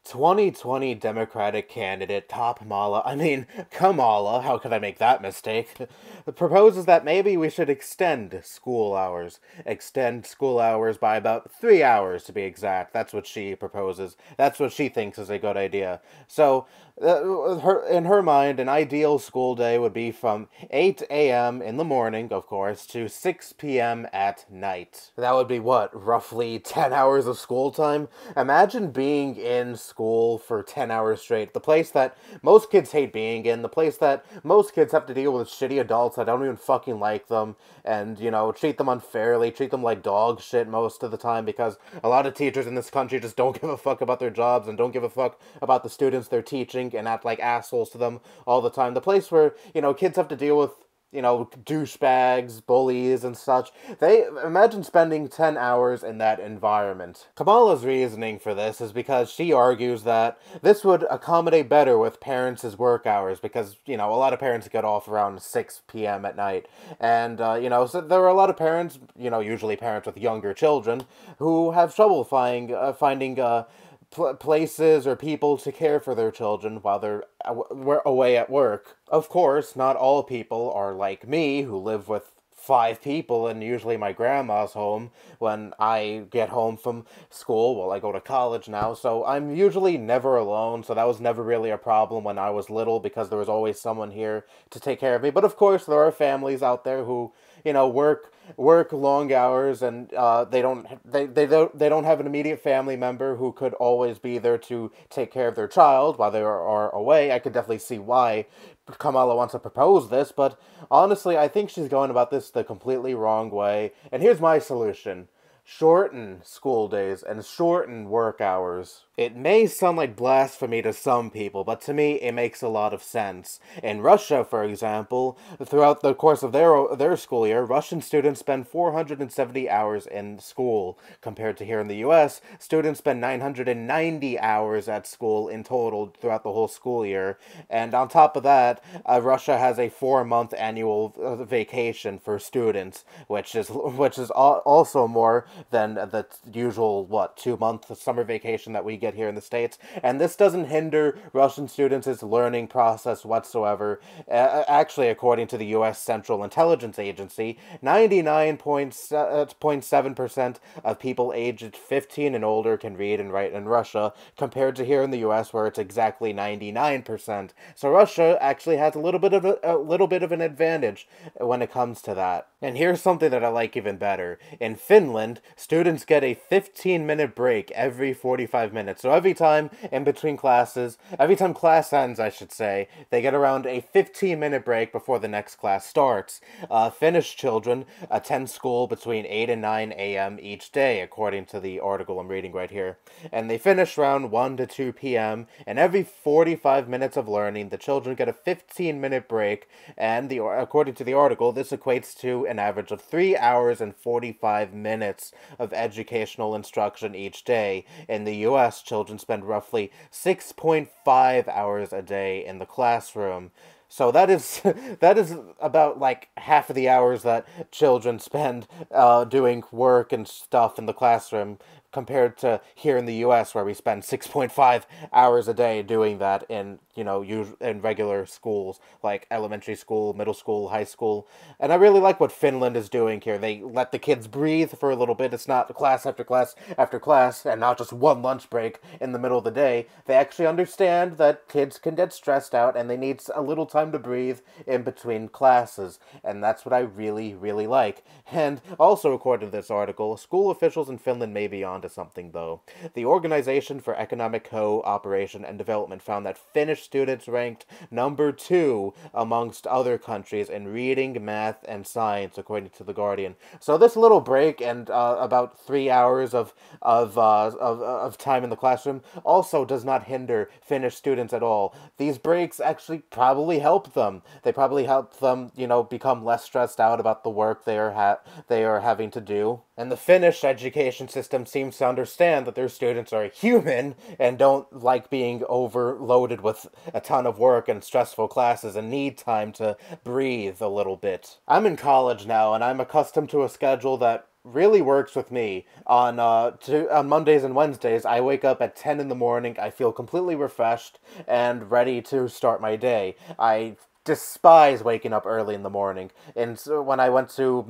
2020 Democratic candidate Kamala, how could I make that mistake? Proposes that maybe we should extend school hours. Extend school hours by about 3 hours to be exact. That's what she proposes. That's what she thinks is a good idea. So, in her mind, an ideal school day would be from 8 a.m. in the morning, of course, to 6 p.m. at night. That would be what, roughly 10 hours of school time? Imagine being in school for 10 hours straight. The place that most kids hate being in, the place that most kids have to deal with shitty adults that don't even fucking like them, and, treat them unfairly, treat them like dog shit most of the time, because a lot of teachers in this country just don't give a fuck about their jobs and don't give a fuck about the students they're teaching and act like assholes to them all the time. The place where, kids have to deal with douchebags, bullies, and such. They imagine spending 10 hours in that environment. Kamala's reasoning for this is because she argues that this would accommodate better with parents' work hours because, a lot of parents get off around 6 p.m. at night. And, so there are a lot of parents, usually parents with younger children, who have trouble finding places or people to care for their children while they're away at work. Of course, not all people are like me, who live with 5 people, and usually my grandma's home when I get home from school. Well, I go to college now, so I'm usually never alone, so that was never really a problem when I was little because there was always someone here to take care of me. But of course, there are families out there who, work long hours, and they don't have an immediate family member who could always be there to take care of their child while they are away. I could definitely see why Kamala wants to propose this, but honestly, I think she's going about this the completely wrong way. And here's my solution. Shorten school days and shorten work hours. It may sound like blasphemy to some people, but to me, it makes a lot of sense. In Russia, for example, throughout the course of their school year, Russian students spend 470 hours in school. Compared to here in the US, students spend 990 hours at school in total throughout the whole school year. And on top of that, Russia has a 4-month annual vacation for students, which is also more than the usual, 2-month summer vacation that we get here in the States. And this doesn't hinder Russian students' learning process whatsoever. Actually, according to the U.S. Central Intelligence Agency, 99.7% of people aged 15 and older can read and write in Russia, compared to here in the U.S. where it's exactly 99%. So Russia actually has a little bit of an advantage when it comes to that. And here's something that I like even better. In Finland, students get a 15-minute break every 45 minutes. So every time class ends, I should say, they get around a 15-minute break before the next class starts. Finnish children attend school between 8 and 9 a.m. each day, according to the article I'm reading right here. And they finish around 1 to 2 p.m., and every 45 minutes of learning, the children get a 15-minute break, and according to the article, this equates to an average of 3 hours and 45 minutes of educational instruction each day. In the U.S., children spend roughly 6.5 hours a day in the classroom. So that is about like half of the hours that children spend doing work and stuff in the classroom, compared to here in the U.S. where we spend 6.5 hours a day doing that in in regular schools like elementary school, middle school, high school. And I really like what Finland is doing here. They let the kids breathe for a little bit. It's not class after class after class, and not just one lunch break in the middle of the day. They actually understand that kids can get stressed out and they need a little time to breathe in between classes. And that's what I really, really like. And also, according to this article, school officials in Finland may be onto something, though. The Organization for Economic Cooperation and Development found that Finnish students ranked number 2 amongst other countries in reading, math, and science, according to The Guardian. So this little break and about 3 hours of time in the classroom also does not hinder Finnish students at all. These breaks actually probably help them. They probably help them, become less stressed out about the work they are having to do. And the Finnish education system seems to understand that their students are human and don't like being overloaded with a ton of work and stressful classes and need time to breathe a little bit. I'm in college now, and I'm accustomed to a schedule that really works with me on Mondays and Wednesdays. I wake up at 10 in the morning. I feel completely refreshed and ready to start my day. I despise waking up early in the morning. And so when I went to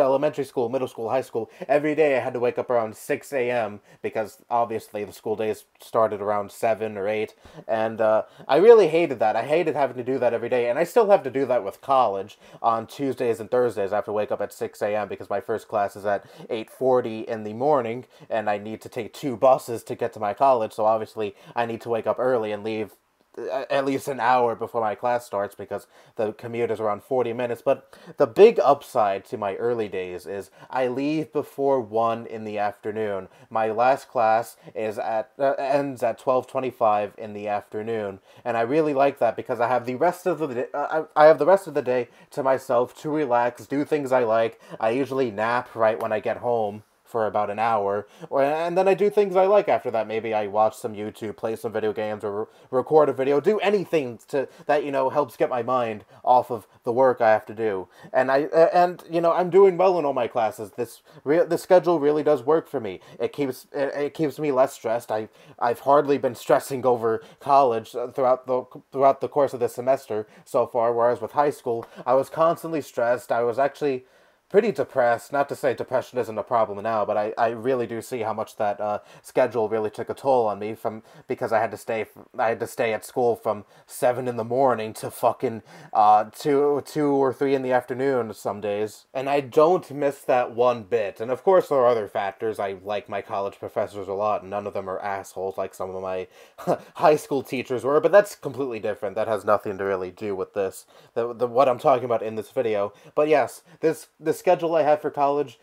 elementary school, middle school, high school, every day I had to wake up around 6 a.m. because obviously the school days started around 7 or 8. And I really hated that. I hated having to do that every day. And I still have to do that with college on Tuesdays and Thursdays. I have to wake up at 6 a.m. because my first class is at 8:40 in the morning, and I need to take 2 buses to get to my college. So obviously I need to wake up early and leave at least an hour before my class starts because the commute is around 40 minutes. But the big upside to my early days is I leave before 1 in the afternoon. My last class ends at 12:25 in the afternoon, and I really like that because I have the rest of the day, I have the rest of the day to myself to relax, do things I like. I usually nap right when I get home for about an hour, and then I do things I like after that. Maybe I watch some YouTube, play some video games, or record a video, do anything that helps get my mind off of the work I have to do. And I'm doing well in all my classes. The schedule really does work for me. It keeps me less stressed. I've hardly been stressing over college throughout the course of this semester so far, whereas with high school I was constantly stressed. I was actually pretty depressed. Not to say depression isn't a problem now, but I really do see how much that schedule really took a toll on me because I had to stay at school from 7 in the morning to fucking 2 or 3 in the afternoon some days. And I don't miss that one bit. And of course there are other factors. I like my college professors a lot, and none of them are assholes like some of my high school teachers were, but that's completely different. That has nothing to really do with this, what I'm talking about in this video. But yes, this schedule I have for college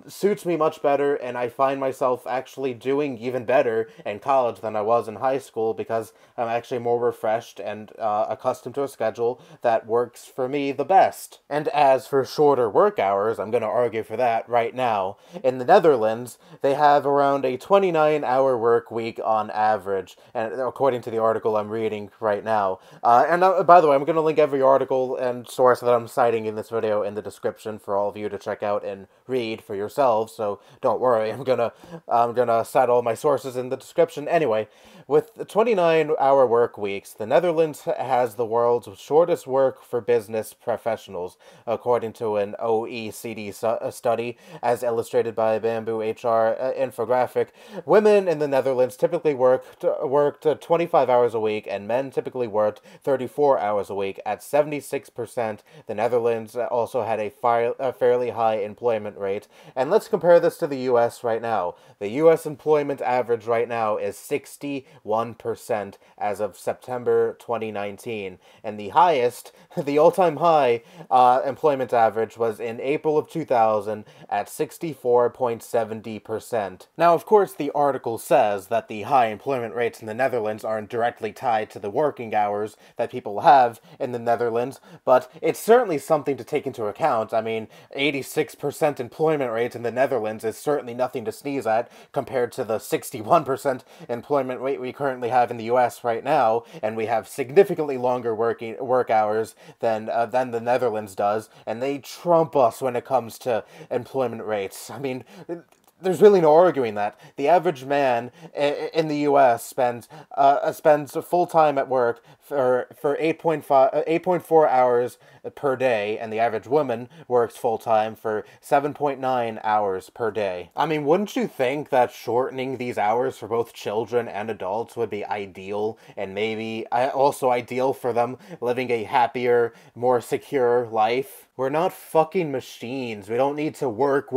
suits me much better, and I find myself actually doing even better in college than I was in high school because I'm actually more refreshed and accustomed to a schedule that works for me the best. And as for shorter work hours, I'm going to argue for that right now. In the Netherlands, they have around a 29-hour work week on average, and according to the article I'm reading right now. By the way, I'm going to link every article and source that I'm citing in this video in the description for all of you to check out and read for yourselves, so don't worry. I'm gonna cite all my sources in the description. Anyway, with 29-hour work weeks, the Netherlands has the world's shortest work for business professionals, according to an OECD study, as illustrated by a Bamboo HR infographic. Women in the Netherlands typically worked 25 hours a week, and men typically worked 34 hours a week. At 76%, the Netherlands also had a fairly high employment rate. And let's compare this to the U.S. right now. The U.S. employment average right now is 61% as of September 2019. And the all-time high employment average was in April of 2000 at 64.70%. Now, of course, the article says that the high employment rates in the Netherlands aren't directly tied to the working hours that people have in the Netherlands, but it's certainly something to take into account. I mean, 86% employment rate in the Netherlands is certainly nothing to sneeze at compared to the 61% employment rate we currently have in the U.S. right now, and we have significantly longer work hours than the Netherlands does, and they trump us when it comes to employment rates. I mean, there's really no arguing that. The average man in the U.S. spends full time at work for 8.4 hours per day, and the average woman works full time for 7.9 hours per day. I mean, wouldn't you think that shortening these hours for both children and adults would be ideal, and maybe also ideal for them living a happier, more secure life? We're not fucking machines. We don't need to work,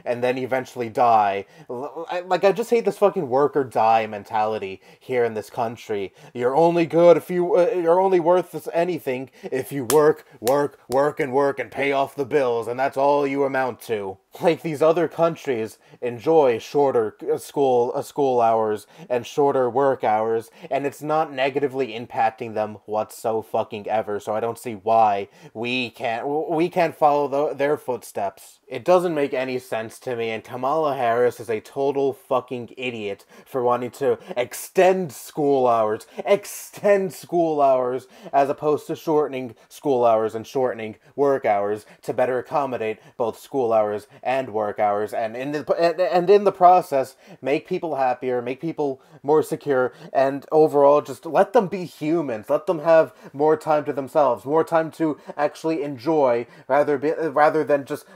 and then eventually die. I just hate this fucking work or die mentality here in this country. You're only good if you're only worth anything if you work, and pay off the bills, and that's all you amount to. Like, these other countries enjoy shorter school hours and shorter work hours, and it's not negatively impacting them whatsoever, so I don't see why we can't follow their footsteps. It doesn't make any sense to me, and Kamala Harris is a total fucking idiot for wanting to extend school hours. Extend school hours as opposed to shortening school hours and shortening work hours to better accommodate both school hours and work hours, and in the process make people happier, make people more secure, and overall just let them be humans. Let them have more time to themselves, more time to actually enjoy, rather than just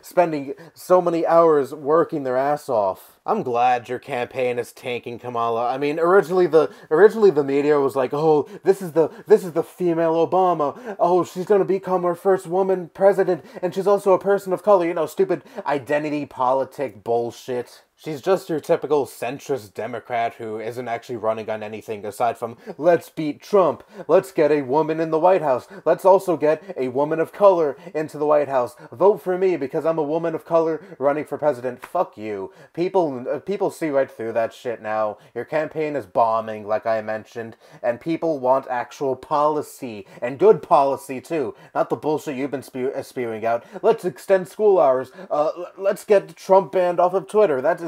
spending so many hours working their ass off. I'm glad your campaign is tanking Kamala. I mean, originally the media was like, "Oh, this is the female Obama. Oh, she's gonna become our first woman president, and she's also a person of color." You know, stupid identity politic bullshit. She's just your typical centrist Democrat who isn't actually running on anything aside from, let's beat Trump, let's get a woman in the White House, let's also get a woman of color into the White House, vote for me because I'm a woman of color running for president. Fuck you. People see right through that shit now. Your campaign is bombing, like I mentioned, and people want actual policy, and good policy too, not the bullshit you've been spewing out. Let's extend school hours, let's get Trump banned off of Twitter. That's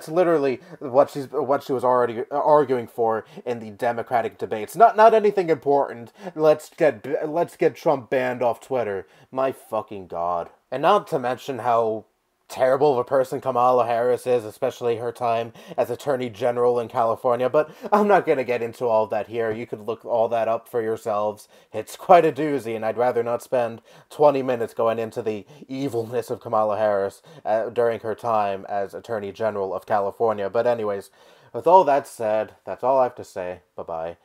literally what she was already arguing for in the Democratic debates. Not anything important. Let's get Trump banned off Twitter. My fucking god. And not to mention how terrible of a person Kamala Harris is, especially her time as Attorney General in California, but I'm not going to get into all that here. You could look all that up for yourselves. It's quite a doozy, and I'd rather not spend 20 minutes going into the evilness of Kamala Harris during her time as Attorney General of California. But anyways, with all that said, that's all I have to say. Bye-bye.